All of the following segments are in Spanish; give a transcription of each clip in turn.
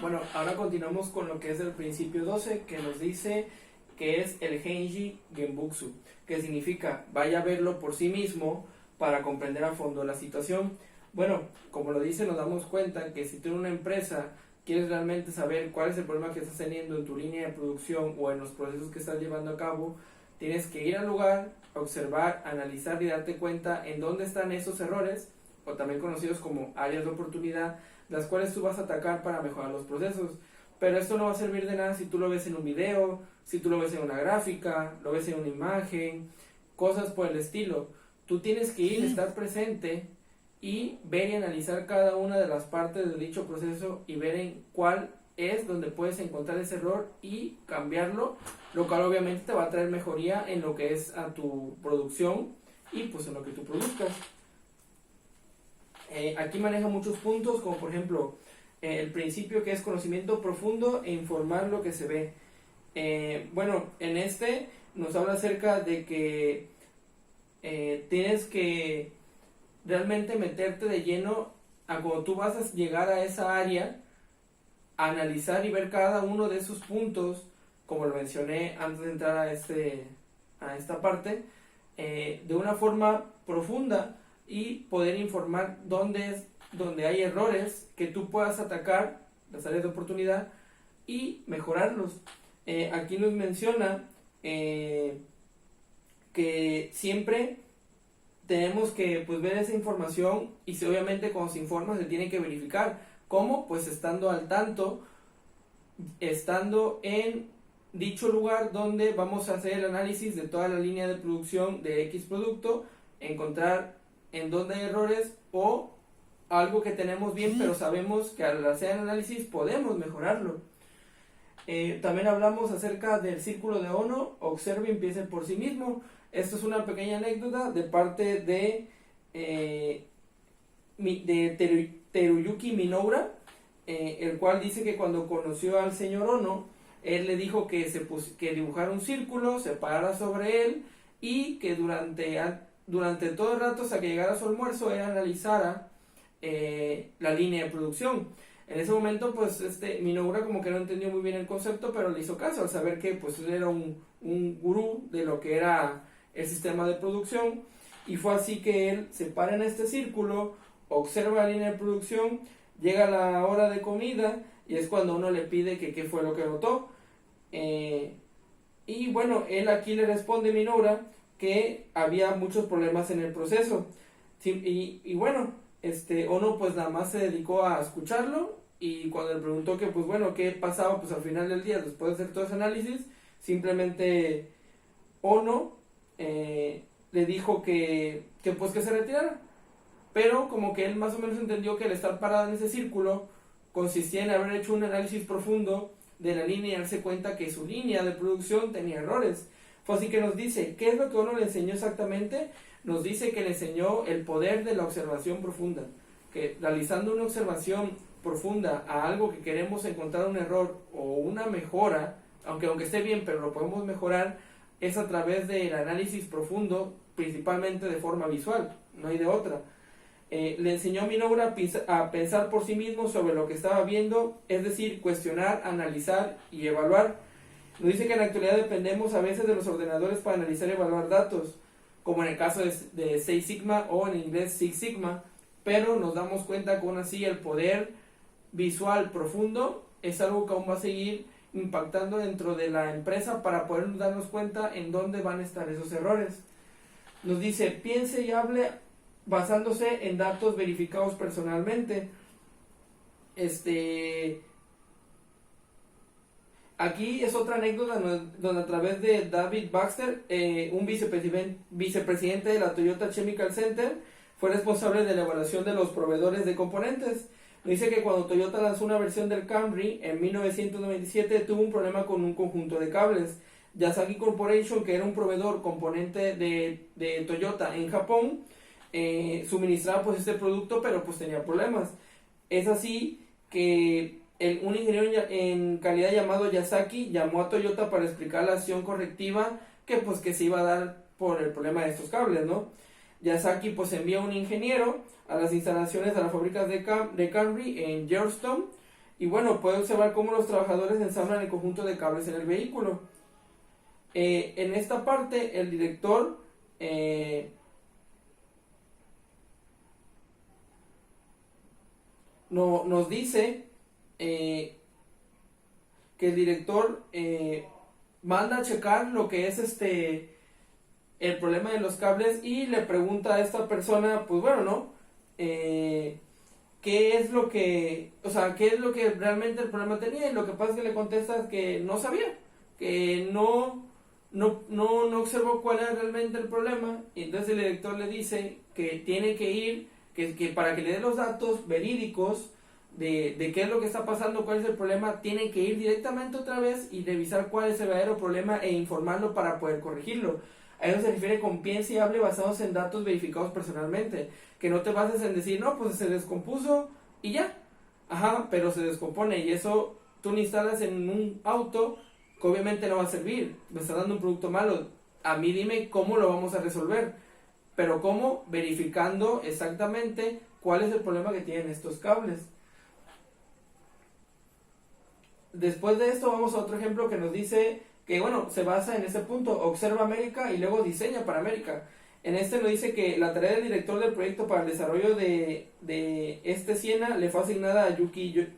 Bueno, ahora continuamos con lo que es el principio 12, que nos dice que es el Genji Genbutsu, que significa vaya a verlo por sí mismo para comprender a fondo la situación. Bueno, como lo dice, nos damos cuenta que si tú en una empresa quieres realmente saber cuál es el problema que estás teniendo en tu línea de producción o en los procesos que estás llevando a cabo, tienes que ir al lugar, observar, analizar y darte cuenta en dónde están esos errores, o también conocidos como áreas de oportunidad, las cuales tú vas a atacar para mejorar los procesos. Pero esto no va a servir de nada si tú lo ves en un video, si tú lo ves en una gráfica, lo ves en una imagen, cosas por el estilo. Tú tienes que ir, estar presente y ver y analizar cada una de las partes de dicho proceso y ver en cuál es donde puedes encontrar ese error y cambiarlo, lo cual obviamente te va a traer mejoría en lo que es a tu producción y pues en lo que tú produzcas. Aquí maneja muchos puntos, como por ejemplo el principio que es conocimiento profundo e informar lo que se ve. Bueno, en este nos habla acerca de que tienes que realmente meterte de lleno a cuando tú vas a llegar a esa área, a analizar y ver cada uno de esos puntos, como lo mencioné antes de entrar a esta parte, de una forma profunda y poder informar donde hay errores que tú puedas atacar, las áreas de oportunidad, y mejorarlos. Aquí nos menciona que siempre tenemos que pues ver esa información y si obviamente cuando se informa se tiene que verificar. ¿Cómo? Pues estando al tanto, estando en dicho lugar donde vamos a hacer el análisis de toda la línea de producción de X producto, encontrar en dónde hay errores o algo que tenemos bien pero sabemos que al hacer el análisis podemos mejorarlo. También hablamos acerca del círculo de Ono, observe y empiece por sí mismo. Esto es una pequeña anécdota de parte de Teruyuki Minoura, el cual dice que cuando conoció al señor Ono, él le dijo que dibujara un círculo, se parara sobre él y que durante todo el rato hasta que llegara a su almuerzo él analizara la línea de producción. En ese momento pues Minoura como que no entendió muy bien el concepto, pero le hizo caso al saber que pues él era un gurú de lo que era el sistema de producción, y fue así que él se para en este círculo, observa la línea de producción, llega la hora de comida y es cuando uno le pide que qué fue lo que notó. Y bueno, él aquí le responde Minoura que había muchos problemas en el proceso. Sí, y bueno, Ono pues nada más se dedicó a escucharlo, y cuando le preguntó que pues bueno, qué pasaba pues al final del día después de hacer todo ese análisis, simplemente Ono le dijo que pues que se retirara. Pero como que él más o menos entendió que el estar parado en ese círculo consistía en haber hecho un análisis profundo de la línea y darse cuenta que su línea de producción tenía errores. Fue así que nos dice, ¿qué es lo que Ono le enseñó exactamente? Nos dice que le enseñó el poder de la observación profunda, que realizando una observación profunda a algo que queremos encontrar un error o una mejora, aunque esté bien pero lo podemos mejorar, es a través del análisis profundo, principalmente de forma visual, no hay de otra. Le enseñó a Minoura a pensar por sí mismo sobre lo que estaba viendo, es decir, cuestionar, analizar y evaluar. Nos dice que en la actualidad dependemos a veces de los ordenadores para analizar y evaluar datos, como en el caso de Six Sigma o en inglés Six Sigma, pero nos damos cuenta que aún así el poder visual profundo es algo que aún va a seguir impactando dentro de la empresa para poder darnos cuenta en dónde van a estar esos errores. Nos dice, piense y hable basándose en datos verificados personalmente. Aquí es otra anécdota donde a través de David Baxter, un vicepresidente de la Toyota Chemical Center, fue responsable de la evaluación de los proveedores de componentes. Dice que cuando Toyota lanzó una versión del Camry en 1997 tuvo un problema con un conjunto de cables. Yasaki Corporation, que era un proveedor componente de Toyota en Japón, suministraba pues este producto, pero pues tenía problemas. Es así que un ingeniero en calidad llamado Yasaki llamó a Toyota para explicar la acción correctiva que se iba a dar por el problema de estos cables, ¿no? Yasaki pues envía un ingeniero a las instalaciones de las fábricas de Camry en Georgetown Y bueno, puede observar cómo los trabajadores ensamblan el conjunto de cables en el vehículo. En esta parte, el director nos dice que el director manda a checar lo que es el problema de los cables y le pregunta a esta persona, pues bueno, ¿no? ¿Qué es lo que, o sea, qué es lo que realmente el problema tenía? Y lo que pasa es que le contesta que no sabía, que no observó cuál era realmente el problema. Y entonces el director le dice que tiene que ir, que para que le dé los datos verídicos de qué es lo que está pasando, cuál es el problema, tiene que ir directamente otra vez y revisar cuál es el verdadero problema e informarlo para poder corregirlo. A eso se refiere con piensa y hable basados en datos verificados personalmente. Que no te bases en decir, no, pues se descompuso y ya. Ajá, pero se descompone y eso tú lo instalas en un auto que obviamente no va a servir. Me está dando un producto malo. A mí dime cómo lo vamos a resolver. Pero cómo, verificando exactamente cuál es el problema que tienen estos cables. Después de esto vamos a otro ejemplo que nos dice que, bueno, se basa en este punto, observa América y luego diseña para América. En este nos dice que la tarea del director del proyecto para el desarrollo de este Siena le fue asignada a Yuki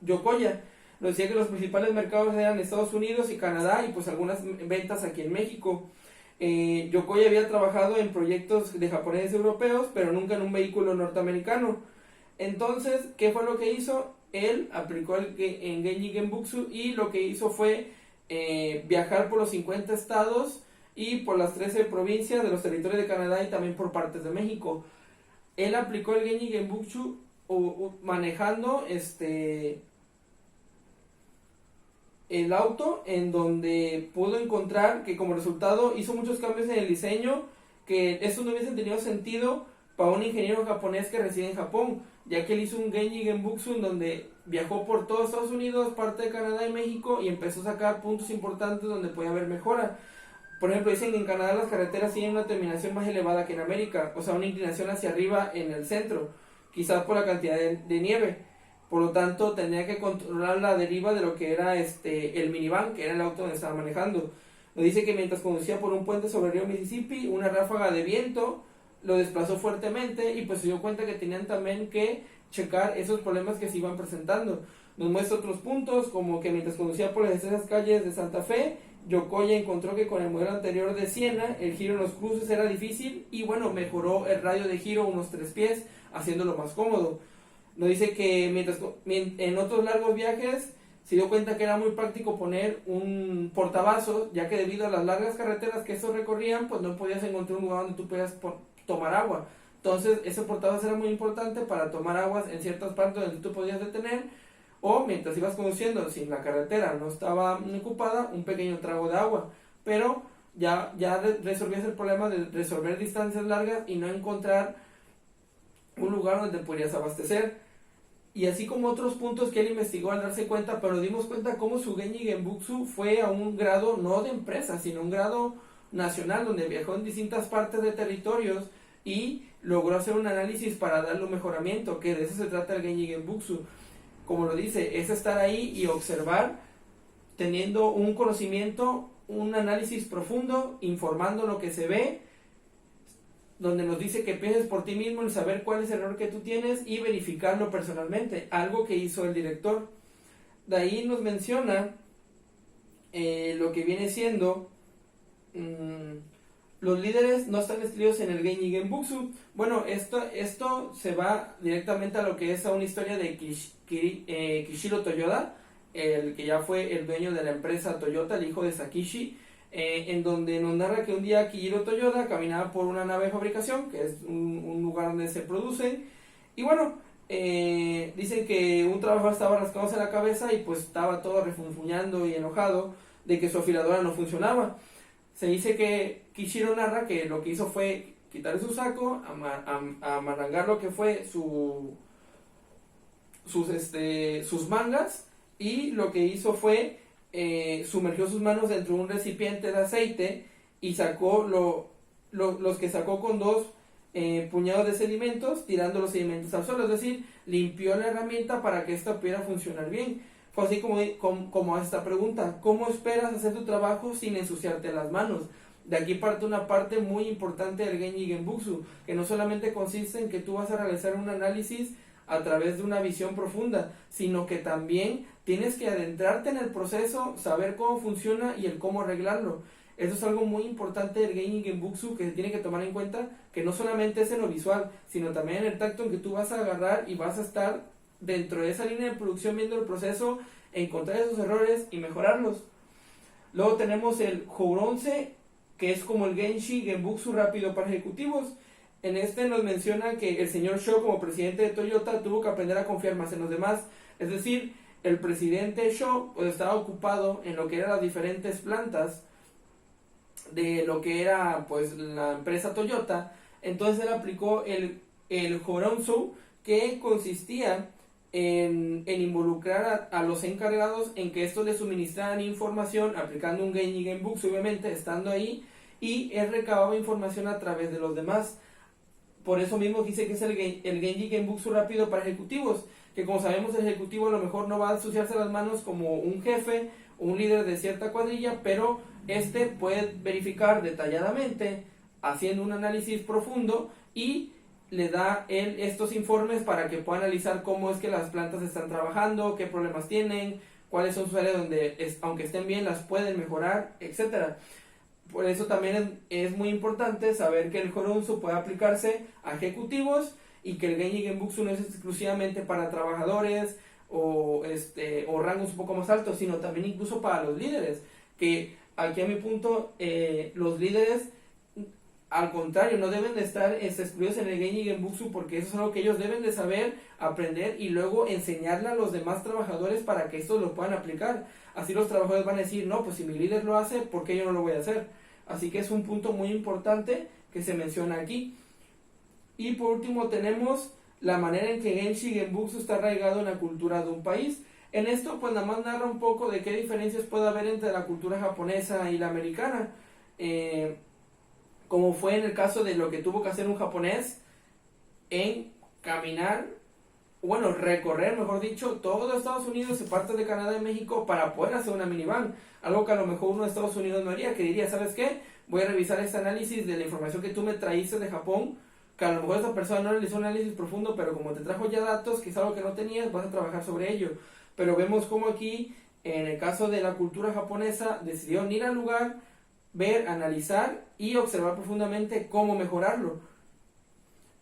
Yokoya. Nos decía que los principales mercados eran Estados Unidos y Canadá y pues algunas ventas aquí en México. Yokoya había trabajado en proyectos de japoneses europeos, pero nunca en un vehículo norteamericano. Entonces, ¿qué fue lo que hizo? Él aplicó en Genji Genbutsu y lo que hizo fue viajar por los 50 estados y por las 13 provincias de los territorios de Canadá y también por partes de México. Él aplicó el Genji Genbutsu manejando el auto, en donde pudo encontrar que como resultado hizo muchos cambios en el diseño, que estos no hubiesen tenido sentido para un ingeniero japonés que reside en Japón, ya que él hizo un Genji Genbutsu en donde viajó por todo Estados Unidos, parte de Canadá y México y empezó a sacar puntos importantes donde podía haber mejora. Por ejemplo, dicen que en Canadá las carreteras tienen una terminación más elevada que en América, o sea, una inclinación hacia arriba en el centro, quizás por la cantidad de nieve. Por lo tanto, tenía que controlar la deriva de lo que era el minivan, que era el auto donde estaba manejando. Nos dice que mientras conducía por un puente sobre el río Mississippi, una ráfaga de viento lo desplazó fuertemente y pues se dio cuenta que tenían también que checar esos problemas que se iban presentando. Nos muestra otros puntos, como que mientras conducía por las extensas calles de Santa Fe, Yokoya encontró que con el modelo anterior de Siena, el giro en los cruces era difícil y bueno, mejoró el radio de giro unos 3 pies, haciéndolo más cómodo. Nos dice que en otros largos viajes se dio cuenta que era muy práctico poner un portavasos, ya que debido a las largas carreteras que estos recorrían, pues no podías encontrar un lugar donde tú pudieras tomar agua. Entonces ese portavasos era muy importante para tomar aguas en ciertas partes donde tú podías detener, o mientras ibas conduciendo, si la carretera no estaba ocupada, un pequeño trago de agua. Pero ya resolvías el problema de resolver distancias largas y no encontrar un lugar donde te podrías abastecer. Y así como otros puntos que él investigó al darse cuenta, pero dimos cuenta cómo su Genji Genbutsu fue a un grado no de empresa, sino un grado nacional, donde viajó en distintas partes de territorios y logró hacer un análisis para darle un mejoramiento, que de eso se trata el Genji Genbutsu. Como lo dice, es estar ahí y observar, teniendo un conocimiento, un análisis profundo, informando lo que se ve, donde nos dice que pienses por ti mismo en saber cuál es el error que tú tienes y verificarlo personalmente, algo que hizo el director. De ahí nos menciona lo que viene siendo los líderes no están escritos en el Genji Genbutsu. Bueno, esto se va directamente a lo que es a una historia de Kishiro Toyoda, el que ya fue el dueño de la empresa Toyota, el hijo de Sakishi, en donde nos narra que un día Kishiro Toyoda caminaba por una nave de fabricación, que es un lugar donde se producen, y bueno, dicen que un trabajador estaba rascándose la cabeza y pues estaba todo refunfuñando y enojado de que su afiladora no funcionaba. Se dice que Kishiro narra que lo que hizo fue quitarle su saco, amarrangar lo que fue sus mangas, y lo que hizo fue sumergió sus manos dentro de un recipiente de aceite y sacó los que sacó con dos puñados de sedimentos, tirando los sedimentos al suelo, es decir, limpió la herramienta para que ésta pudiera funcionar bien. Fue así como esta pregunta: ¿cómo esperas hacer tu trabajo sin ensuciarte las manos? De aquí parte una parte muy importante del Genji Genbutsu, que no solamente consiste en que tú vas a realizar un análisis a través de una visión profunda, sino que también tienes que adentrarte en el proceso, saber cómo funciona y el cómo arreglarlo. Eso es algo muy importante del Genji Genbutsu que se tiene que tomar en cuenta, que no solamente es en lo visual, sino también en el tacto, en que tú vas a agarrar y vas a estar dentro de esa línea de producción viendo el proceso, encontrar esos errores y mejorarlos. Luego tenemos el Houronse, que es como el Genji Genbutsu rápido para ejecutivos. En este nos menciona que el señor Sho, como presidente de Toyota, tuvo que aprender a confiar más en los demás. Es decir, el presidente Sho pues, estaba ocupado en lo que eran las diferentes plantas de lo que era pues la empresa Toyota. Entonces él aplicó el Houronsu, que consistía en involucrar a los encargados en que estos le suministraran información, aplicando un Genji Genbutsu, obviamente, estando ahí, y él recababa información a través de los demás. Por eso mismo dice que es el Genji Genbutsu rápido para ejecutivos, que como sabemos el ejecutivo a lo mejor no va a ensuciarse las manos como un jefe o un líder de cierta cuadrilla, pero este puede verificar detalladamente, haciendo un análisis profundo, y le da él estos informes para que pueda analizar cómo es que las plantas están trabajando, qué problemas tienen, cuáles son sus áreas donde aunque estén bien las pueden mejorar, etcétera. Por eso también es muy importante saber que el Houronsu puede aplicarse a ejecutivos y que el Genji Genbutsu no es exclusivamente para trabajadores o rangos un poco más altos, sino también incluso para los líderes, que aquí a mi punto los líderes al contrario no deben de estar excluidos en el Genji Genbutsu, porque eso es algo que ellos deben de saber, aprender y luego enseñarle a los demás trabajadores para que estos lo puedan aplicar. Así los trabajadores van a decir, no, pues si mi líder lo hace, ¿por qué yo no lo voy a hacer? Así que es un punto muy importante que se menciona aquí. Y por último tenemos la manera en que Genji Genbutsu está arraigado en la cultura de un país. En esto pues nada más narra un poco de qué diferencias puede haber entre la cultura japonesa y la americana. Como fue en el caso de lo que tuvo que hacer un japonés en caminar, bueno, recorrer, mejor dicho, todo Estados Unidos y partes de Canadá y México para poder hacer una minivan. Algo que a lo mejor uno de Estados Unidos no haría, que diría, ¿sabes qué? Voy a revisar este análisis de la información que tú me traíste de Japón, que a lo mejor esta persona no realizó un análisis profundo, pero como te trajo ya datos, que es algo que no tenías, vas a trabajar sobre ello. Pero vemos como aquí, en el caso de la cultura japonesa, decidieron ir al lugar, ver, analizar y observar profundamente cómo mejorarlo.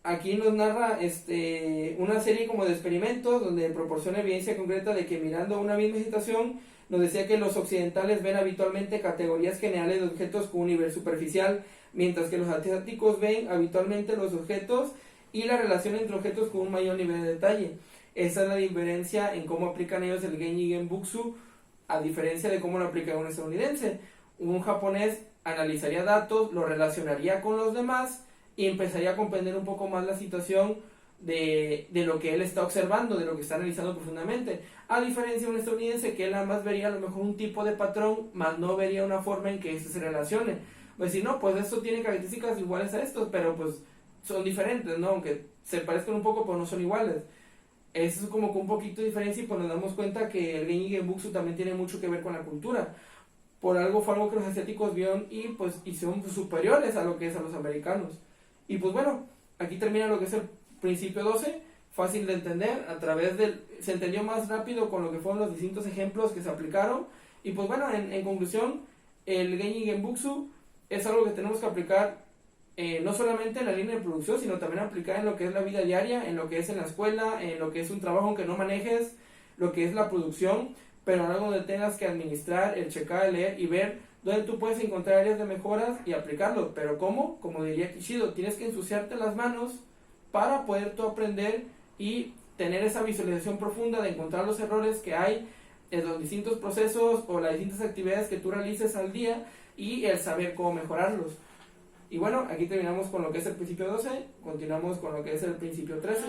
Aquí nos narra una serie como de experimentos donde proporciona evidencia concreta de que mirando una misma situación, nos decía que los occidentales ven habitualmente categorías generales de objetos con un nivel superficial, mientras que los asiáticos ven habitualmente los objetos y la relación entre objetos con un mayor nivel de detalle. Esa es la diferencia en cómo aplican ellos el Genji Genbutsu, a diferencia de cómo lo aplica un estadounidense. Un japonés analizaría datos, lo relacionaría con los demás y empezaría a comprender un poco más la situación de lo que él está observando, de lo que está analizando profundamente, a diferencia de un estadounidense que él nada más vería a lo mejor un tipo de patrón, más no vería una forma en que este se relacione. Pues si no, pues esto tiene características iguales a estos, pero pues son diferentes, ¿no? Aunque se parezcan un poco, pues no son iguales. Eso es como que un poquito de diferencia, y pues nos damos cuenta que el Genji Genbutsu también tiene mucho que ver con la cultura. Por algo fue algo que los asiáticos vieron y pues son superiores a lo que es a los americanos. Y pues bueno, aquí termina lo que es el principio 12, fácil de entender, se entendió más rápido con lo que fueron los distintos ejemplos que se aplicaron. Y pues bueno, en conclusión, el Genji Genbutsu es algo que tenemos que aplicar no solamente en la línea de producción, sino también aplicar en lo que es la vida diaria, en lo que es en la escuela, en lo que es un trabajo aunque no manejes, lo que es la producción, pero en algo donde tengas que administrar, el checar, el leer y ver dónde tú puedes encontrar áreas de mejoras y aplicarlo. Pero ¿cómo? Como diría Kishido, tienes que ensuciarte las manos para poder tú aprender y tener esa visualización profunda de encontrar los errores que hay en los distintos procesos o las distintas actividades que tú realices al día y el saber cómo mejorarlos. Y bueno, aquí terminamos con lo que es el principio 12, continuamos con lo que es el principio 13.